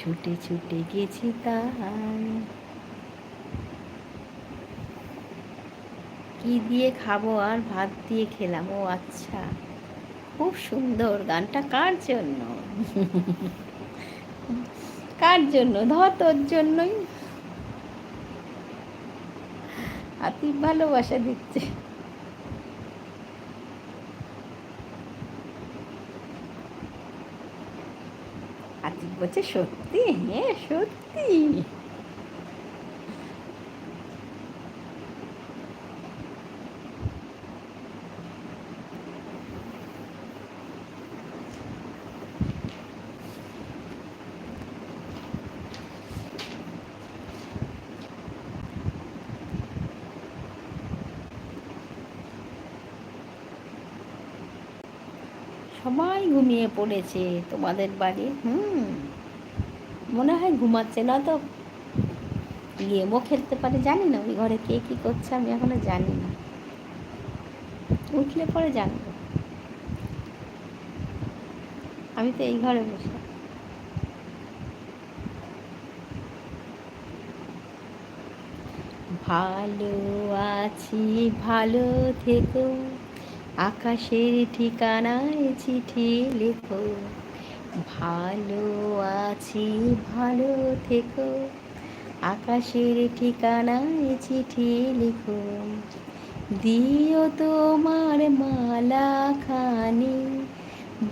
ছুটে ছুটে গেছি তাই। কি দিয়ে খাবো আর? ভাত দিয়ে খেলাম। ও আচ্ছা, খুব সুন্দর। গানটা কার জন্য? কার জন্য? ধর তোর জন্যই। আতিফ ভালোবাসা দিচ্ছে। আতিফ বলছে সত্যি? হ্যাঁ সত্যি। সবাই ঘুমিয়ে পড়েছে তোমাদের বাড়ি। মনে হয় ঘুমাচ্ছে, না তো গেমও খেলতে পারে। জানি না ওই ঘরে কে কী করছে, আমি এখনো জানি না। উঠলে পরে জানবো। আমি তো এই ঘরে বসে। ভালো আছি, ভালো থেকো, আকাশের ঠিকানায় চিঠি লেখো। ভালো আছি, ভালো থেকো, আকাশের ঠিকানায় চিঠি লিখো। দিও তোমার মালা খানি,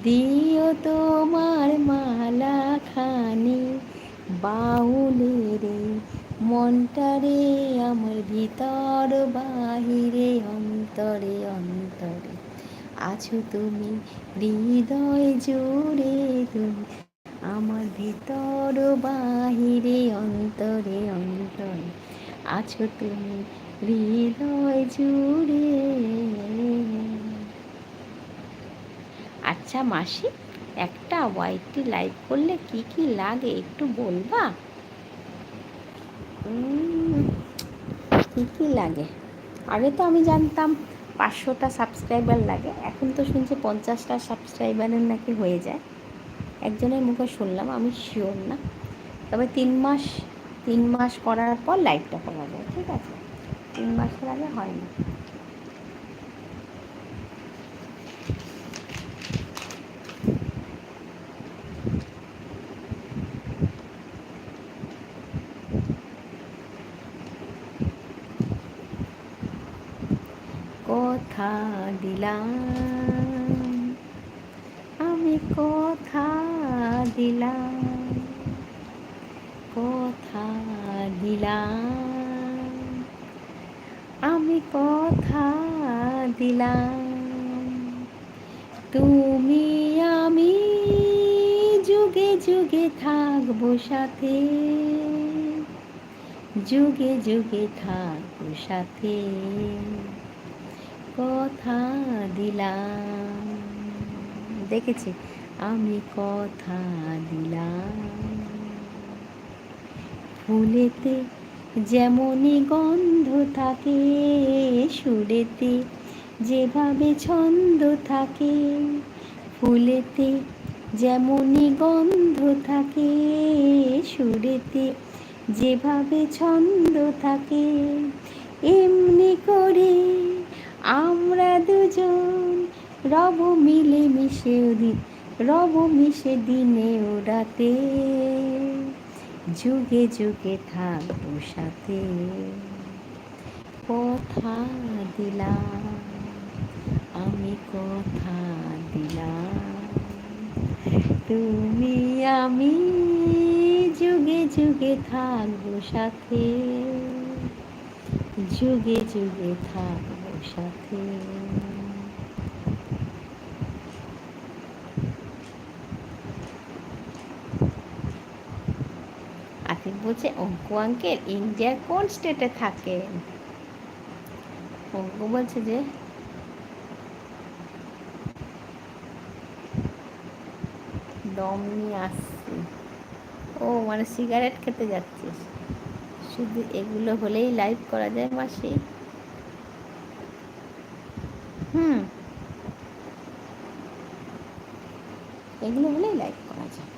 দিও তোমার মালা খানি, বাউলের মনটারে আমার ভিতর বাহিরে অন্তরে অন্তরে আছো তুমি, হৃদয় জুড়ে তুমি আমার ভিতর বাহিরে অন্তরে অন্তরে আছো তুমি, হৃদয় জুড়ে। আচ্ছা মাসি, একটা ওয়াইটি লাইভ করলে কি কি লাগে একটু বলবা? কি কি লাগে? আগে তো আমি জানতাম 500টা সাবস্ক্রাইবার লাগে, এখন তো শুনছি 50টা সাবস্ক্রাইবারের নাকি হয়ে যায়। একজনের মুখে শুনলাম, আমি শিওর না। তবে 3 মাস করার পর লাইভটা করা যায়, ঠিক আছে? 3 মাসের আগে হয় না। কথা দিলাম, আমি কথা দিলাম, কথা দিলাম, আমি কথা দিলাম, তুমি আমি যুগে যুগে থাকবো সাথে, যুগে যুগে থাকবো সাথে, কথা দিলাম। দেখেছি, আমি কথা দিলাম। ফুলেতে যেমনই গন্ধ থাকে, সুরেতে যেভাবে ছন্দ থাকে, ফুলেতে যেমনই গন্ধ থাকে, সুরেতে যেভাবে ছন্দ থাকে, এমনি করে আমরা দুজন রব মিলে মিশে দিন, রব মিশে দিনে ও রাতে, যুগে যুগে থাকবো সাথে, কথা দিলাম, আমি কথা দিলাম, তুমি আমি যুগে যুগে থাকবো সাথে, যুগে যুগে থাকবো সাথে। আতিফ বলছে অঙ্কু আঙ্কেল ইন্ডিয়ার কোন স্টেটে থাকেন? অঙ্কু বলছে যে দম নিয়ে আসছি। ও মানে সিগারেট খেতে যাচ্ছিস? শুধু এগুলো হলেই লাইভ করা যায় মাসি? এগুলো হলেই লাইভ করা যায়।